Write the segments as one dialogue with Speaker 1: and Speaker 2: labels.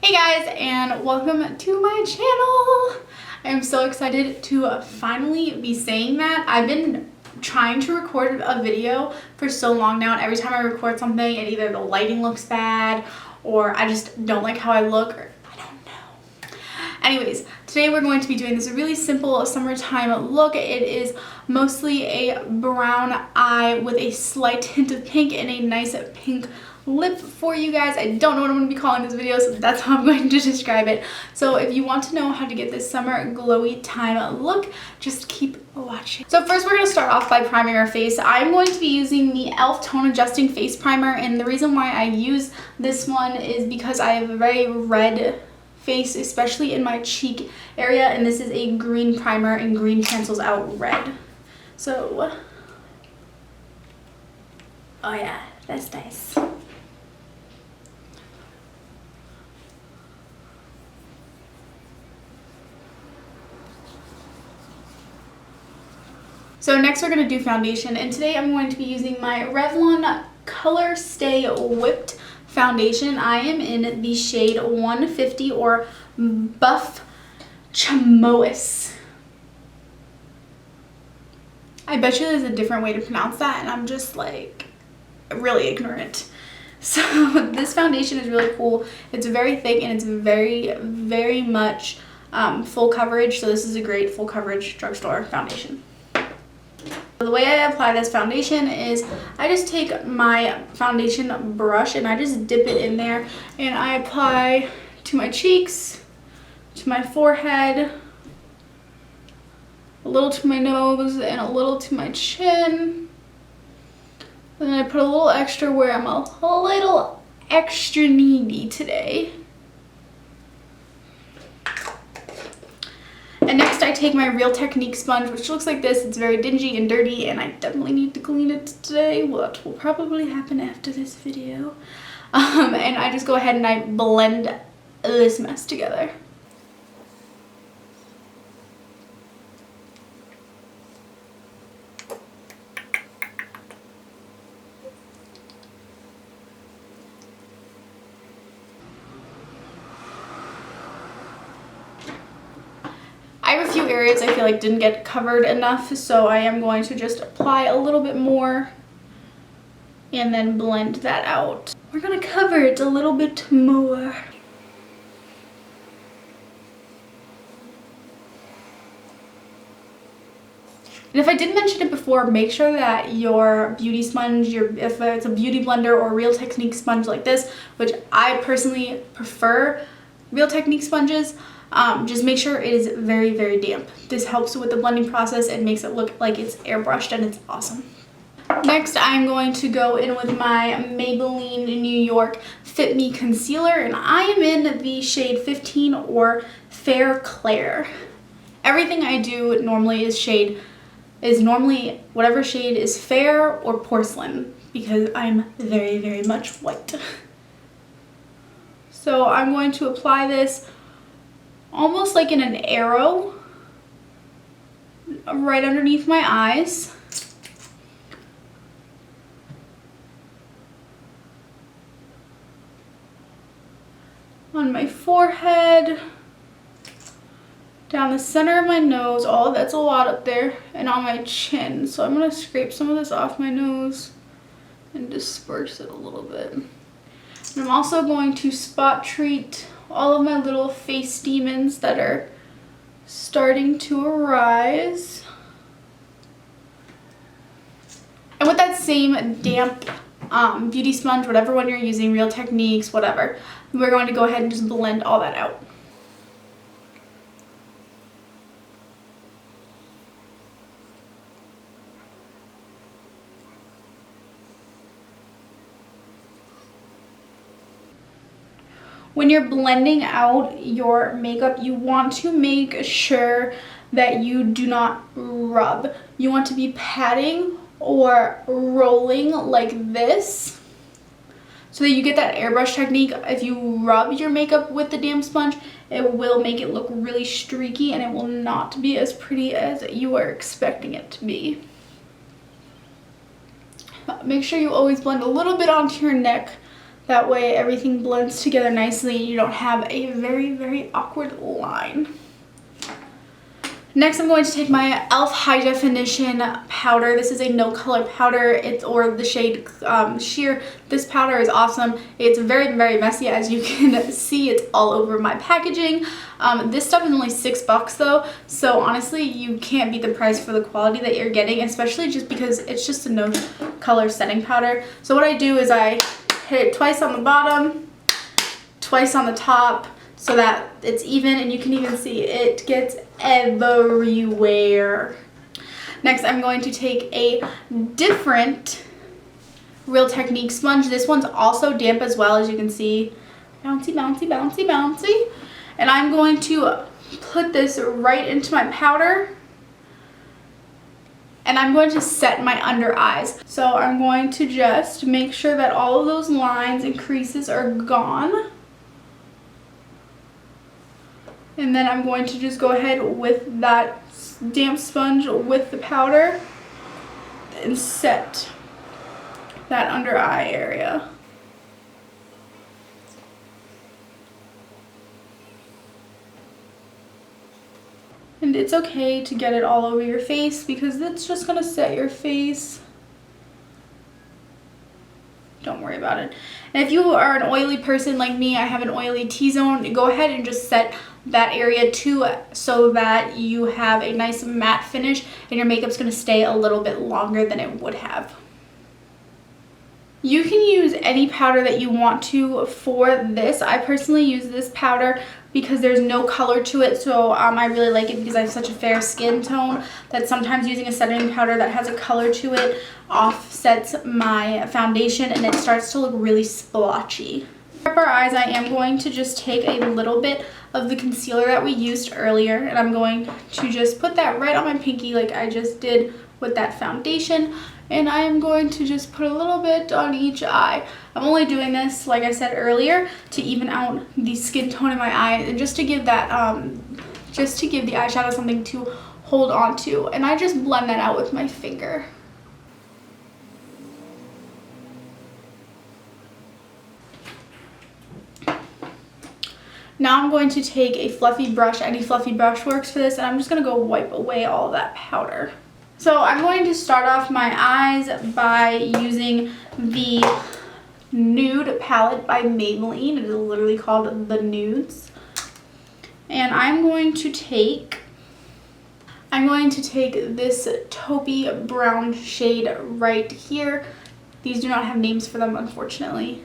Speaker 1: Hey guys, and welcome to my channel. I'm so excited to finally be saying that. I've been trying to record a video for so long now, and every time I record something, and either the lighting looks bad or I just don't like how I look, or I don't know. Anyways, today we're going to be doing this really simple summertime look. It is mostly a brown eye with a slight hint of pink and a nice pink lip for you guys. I don't know what I'm going to be calling this video, so that's how I'm going to describe it. So if you want to know how to get this summer glowy time look, just keep watching. So first we're going to start off by priming our face. I'm going to be using the e.l.f. Tone Adjusting Face Primer, and the reason why I use this one is because I have a very red face, especially in my cheek area, and this is a green primer, and green cancels out red. So, oh yeah, that's nice. So next we're going to do foundation, and today I'm going to be using my Revlon Colorstay WHIPPED foundation. I am in the shade 150 or Buff Chamois. I bet you there's a different way to pronounce that, and I'm just like really ignorant. So this foundation is really cool. It's very thick and it's very much full coverage. So this is a great full coverage drugstore foundation. The way I apply this foundation is I just take my foundation brush and I just dip it in there, and I apply to my cheeks, to my forehead, a little to my nose, and a little to my chin. And then I put a little extra where I'm a little extra needy today. And next I take my Real Technique sponge, which looks like this. It's very dingy and dirty, and I definitely need to clean it today. Well, that will probably happen after this video. And I just go ahead and I blend this mess together. I have a few areas I feel like didn't get covered enough, so I am going to just apply a little bit more and then blend that out. We're going to cover it a little bit more. And if I didn't mention it before, make sure that your beauty sponge, if it's a beauty blender or Real Technique sponge like this, which I personally prefer Real Technique sponges, just make sure it is very damp. This helps with the blending process and makes it look like it's airbrushed, and it's awesome. Next, I'm going to go in with my Maybelline New York Fit-Me concealer, and I am in the shade 15 or Fair Clair. Everything I do normally is normally whatever shade is fair or porcelain, because I'm very much white. So I'm going to apply this almost like in an arrow right underneath my eyes. On my forehead, down the center of my nose, oh that's a lot up there, and on my chin. So I'm going to scrape some of this off my nose and disperse it a little bit. And I'm also going to spot treat all of my little face demons that are starting to arise. And with that same damp beauty sponge, whatever one you're using, Real Techniques, whatever, we're going to go ahead and just blend all that out. When you're blending out your makeup, you want to make sure that you do not rub. You want to be patting or rolling like this so that you get that airbrush technique. If you rub your makeup with the damp sponge, it will make it look really streaky, and it will not be as pretty as you are expecting it to be. Make sure you always blend a little bit onto your neck That way everything blends together nicely and you don't have a very, very awkward line. Next, I'm going to take my e.l.f. High Definition powder. This is a no color powder. Or the shade Sheer. This powder is awesome. It's very, very messy, as you can see. It's all over my packaging. This stuff is only $6 though, so honestly, you can't beat the price for the quality that you're getting, especially just because it's just a no color setting powder. So what I do is I hit it twice on the bottom, twice on the top, so that it's even, and you can even see it gets everywhere. Next, I'm going to take a different Real Technique sponge. This one's also damp as well, as you can see. Bouncy, bouncy, bouncy, bouncy. And I'm going to put this right into my powder. And I'm going to set my under eyes. So I'm going to just make sure that all of those lines and creases are gone. And then I'm going to just go ahead with that damp sponge with the powder and set that under eye area. And it's okay to get it all over your face because it's just gonna set your face. Don't worry about it. And if you are an oily person like me, I have an oily T-zone, go ahead and just set that area too, so that you have a nice matte finish and your makeup's gonna stay a little bit longer than it would have. You can use any powder that you want to for this. I personally use this powder because there's no color to it, so I really like it because I have such a fair skin tone that sometimes using a setting powder that has a color to it offsets my foundation and it starts to look really splotchy. For our eyes, I am going to just take a little bit of the concealer that we used earlier, and I'm going to just put that right on my pinky like I just did with that foundation, and I am going to just put a little bit on each eye. I'm only doing this, like I said earlier, to even out the skin tone in my eye and just to give that just to give the eyeshadow something to hold on to, and I just blend that out with my finger. Now I'm going to take a fluffy brush. Any fluffy brush works for this, and I'm just going to go wipe away all of that powder. So I'm going to start off my eyes by using the Nude palette by Maybelline. It is literally called the Nudes. And I'm going to take this taupey brown shade right here. These do not have names for them, unfortunately.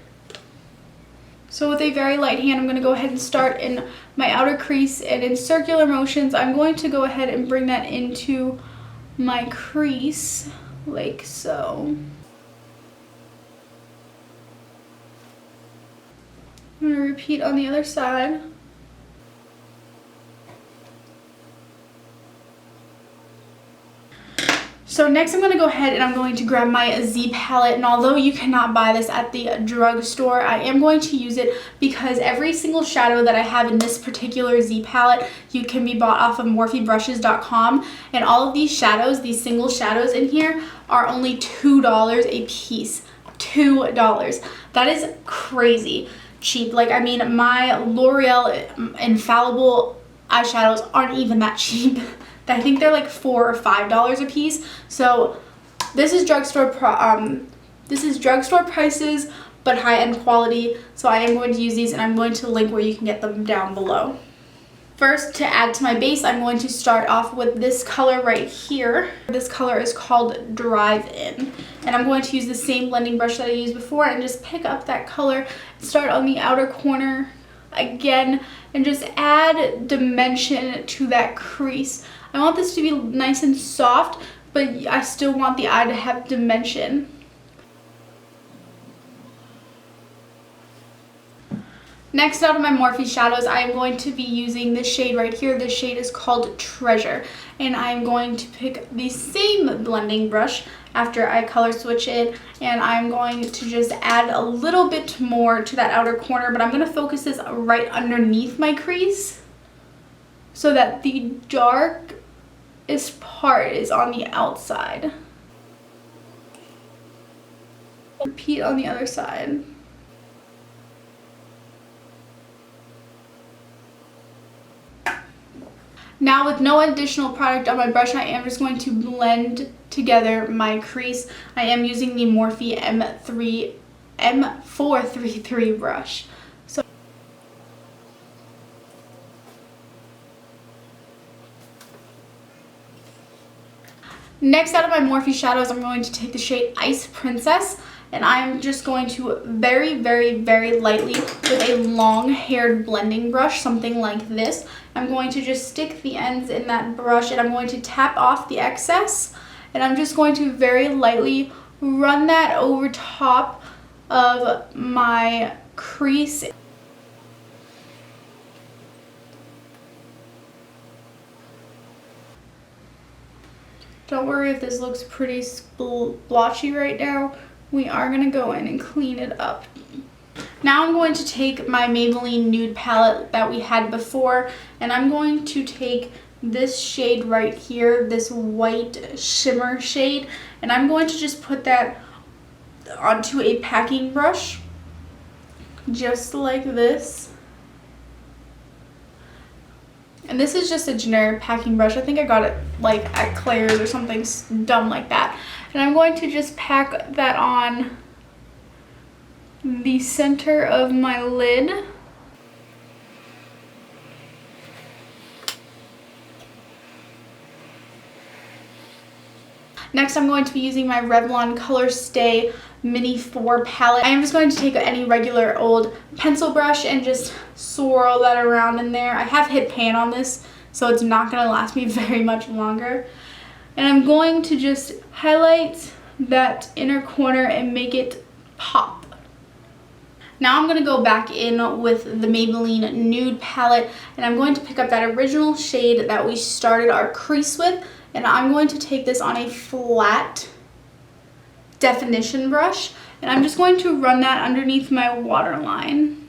Speaker 1: So with a very light hand, I'm going to go ahead and start in my outer crease, and in circular motions, I'm going to go ahead and bring that into my crease, like so. I'm going to repeat on the other side. So next I'm going to go ahead and I'm going to grab my Z palette, and although you cannot buy this at the drugstore, I am going to use it because every single shadow that I have in this particular Z palette can be bought off of morphybrushes.com, and all of these shadows, these single shadows in here, are only $2 a piece. $2. That is crazy cheap. Like, I mean, my L'Oreal Infallible eyeshadows aren't even that cheap. I think they're like $4 or $5 a piece. So this is drugstore prices, but high-end quality. So I am going to use these, and I'm going to link where you can get them down below. First, to add to my base, I'm going to start off with this color right here. This color is called Drive-In, and I'm going to use the same blending brush that I used before and just pick up that color, start on the outer corner again, and just add dimension to that crease. I want this to be nice and soft, but I still want the eye to have dimension. Next, out of my Morphe shadows, I am going to be using this shade right here. This shade is called Treasure, and I am going to pick the same blending brush after I color switch it, and I'm going to just add a little bit more to that outer corner, but I'm going to focus this right underneath my crease so that the darkest part is on the outside. Repeat on the other side. Now with no additional product on my brush, I am just going to blend together my crease. I am using the Morphe M433 brush. So next, out of my Morphe shadows, I'm going to take the shade Ice Princess, and I'm just going to very, very, very lightly with a long-haired blending brush, something like this. I'm going to just stick the ends in that brush, and I'm going to tap off the excess, and I'm just going to very lightly run that over top of my crease. Don't worry if this looks pretty splotchy right now. We are going to go in and clean it up. Now I'm going to take my Maybelline nude palette that we had before, and I'm going to take this shade right here, this white shimmer shade, and I'm going to just put that onto a packing brush, just like this. And this is just a generic packing brush. I think I got it like at Claire's or something dumb like that. And I'm going to just pack that on the center of my lid. Next, I'm going to be using my Revlon Colorstay Mini 4 palette. I am just going to take any regular old pencil brush and just swirl that around in there. I have hit pan on this, so it's not going to last me very much longer. And I'm going to just highlight that inner corner and make it pop. Now I'm going to go back in with the Maybelline Nude palette, and I'm going to pick up that original shade that we started our crease with, and I'm going to take this on a flat definition brush, and I'm just going to run that underneath my waterline.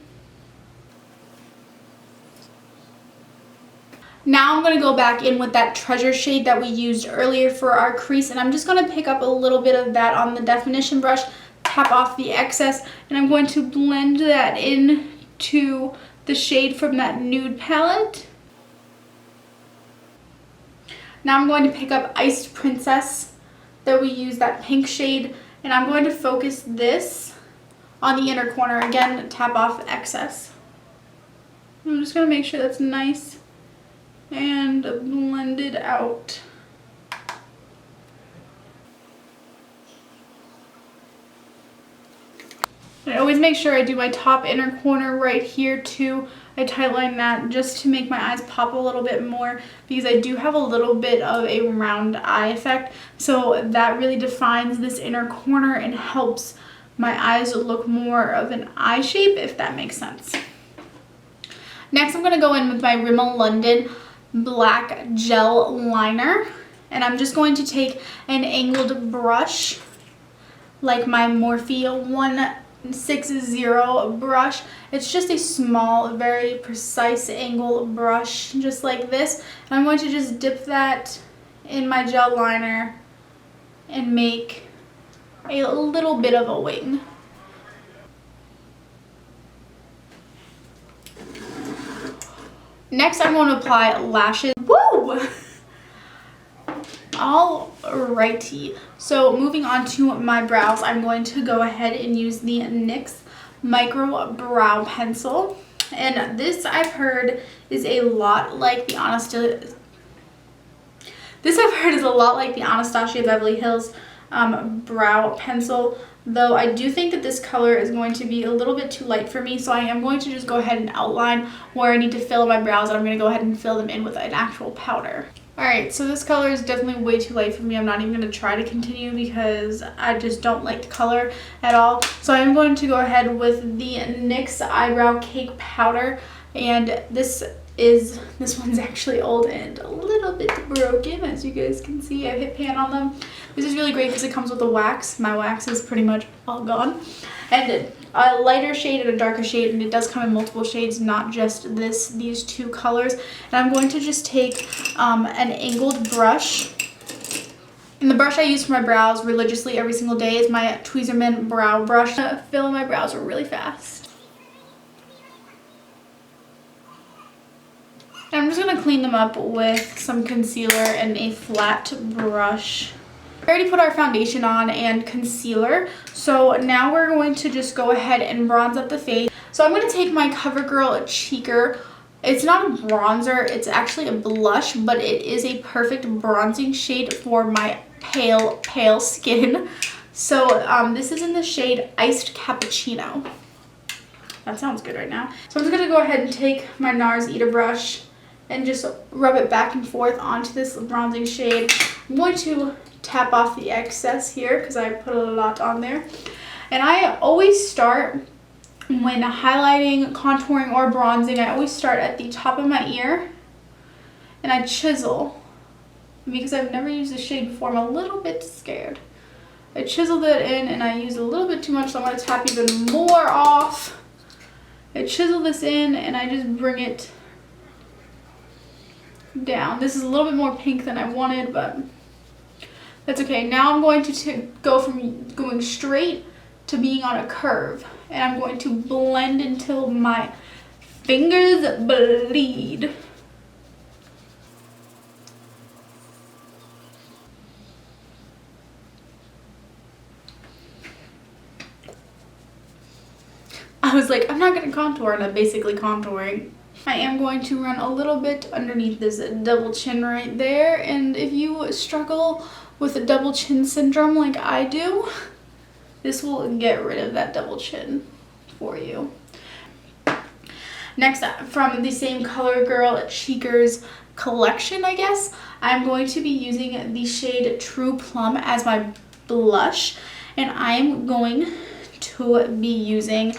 Speaker 1: Now I'm going to go back in with that treasure shade that we used earlier for our crease, and I'm just going to pick up a little bit of that on the definition brush, tap off the excess, and I'm going to blend that in to the shade from that nude palette. Now I'm going to pick up Iced Princess that we used, that pink shade, and I'm going to focus this on the inner corner. Again, tap off the excess. I'm just going to make sure that's nice and blended out. I always make sure I do my top inner corner right here too. I tightline that just to make my eyes pop a little bit more, because I do have a little bit of a round eye effect. So that really defines this inner corner and helps my eyes look more of an eye shape, if that makes sense. Next, I'm going to go in with my Rimmel London Black Gel Liner. And I'm just going to take an angled brush, like my Morphe 160 brush. It's just a small, very precise angle brush, just like this. And I'm going to just dip that in my gel liner and make a little bit of a wing. Next, I'm going to apply lashes. Woo! Alrighty, so moving on to my brows, I'm going to go ahead and use the NYX Micro Brow Pencil. And this, I've heard, is a lot like the Anastasia Beverly Hills brow pencil, though I do think that this color is going to be a little bit too light for me, so I am going to just go ahead and outline where I need to fill my brows, and I'm going to go ahead and fill them in with an actual powder. Alright, so this color is definitely way too light for me. I'm not even going to try to continue because I just don't like the color at all. So I am going to go ahead with the NYX Eyebrow Cake Powder, and this one's actually old and a little bit broken, as you guys can see. I hit pan on them. This is really great because it comes with a wax. My wax is pretty much all gone. And a lighter shade and a darker shade, and it does come in multiple shades, not just these two colors. And I'm going to just take an angled brush. And the brush I use for my brows religiously every single day is my Tweezerman brow brush. I'm gonna fill in my brows really fast. And I'm just going to clean them up with some concealer and a flat brush. We already put our foundation on and concealer, so now we're going to just go ahead and bronze up the face. So I'm going to take my Covergirl cheeker. It's not a bronzer, it's actually a blush, but it is a perfect bronzing shade for my pale skin. So this is in the shade Iced Cappuccino. That sounds good right now. So I'm just going to go ahead and take my NARS Eater brush and just rub it back and forth onto this bronzing shade. I'm going to tap off the excess here because I put a lot on there. And I always start, when highlighting, contouring, or bronzing, I always start at the top of my ear and I chisel. Because I've never used this shade before, I'm a little bit scared. I chiseled it in and I used a little bit too much, so I'm going to tap even more off. I chisel this in and I just bring it down. This is a little bit more pink than I wanted, but that's okay. Now I'm going to go from going straight to being on a curve, and I'm going to blend until my fingers bleed. I was like, I'm not going to contour, and I'm basically contouring. I am going to run a little bit underneath this double chin right there, and if you struggle with a double chin syndrome like I do, this will get rid of that double chin for you. Next up, from the same Covergirl Cheekers collection, I guess, I'm going to be using the shade True Plum as my blush, and I'm going to be using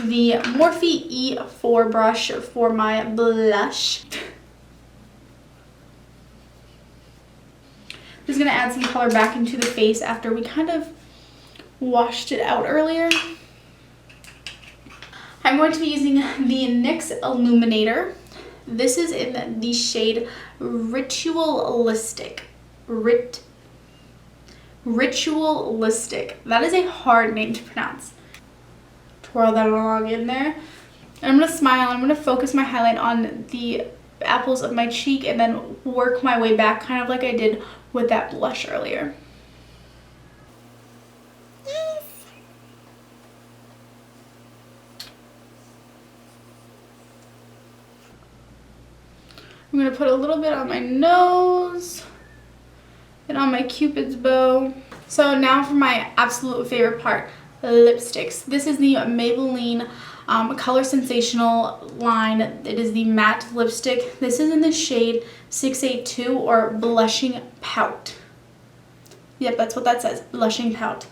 Speaker 1: the Morphe E4 brush for my blush. Just going to add some color back into the face after we kind of washed it out earlier. I'm going to be using the NYX Illuminator. This is in the shade Ritualistic. Ritualistic. That is a hard name to pronounce. Twirl that along in there. And I'm going to smile. I'm going to focus my highlight on the apples of my cheek and then work my way back, kind of like I did with that blush earlier. I'm going to put a little bit on my nose and on my Cupid's bow. So now for my absolute favorite part, lipsticks. This is the Maybelline Color Sensational line. It is the matte lipstick. This is in the shade 682 or Blushing Pout. Yep, that's what that says, Blushing Pout.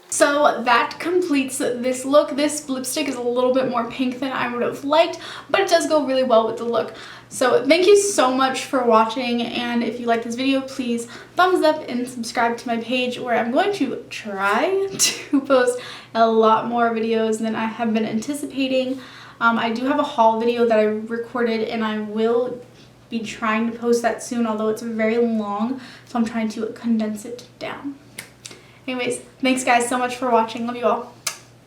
Speaker 1: So that completes this look. This lipstick is a little bit more pink than I would have liked, but it does go really well with the look. So thank you so much for watching, and if you like this video, please thumbs up and subscribe to my page, where I'm going to try to post a lot more videos than I have been anticipating. I do have a haul video that I recorded, and I will be trying to post that soon, although it's very long, so I'm trying to condense it down. Anyways, thanks guys so much for watching. Love you all.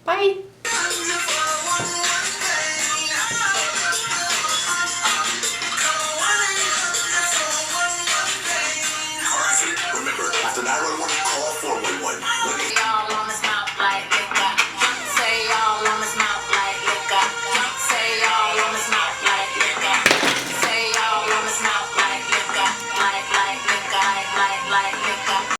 Speaker 1: Bye!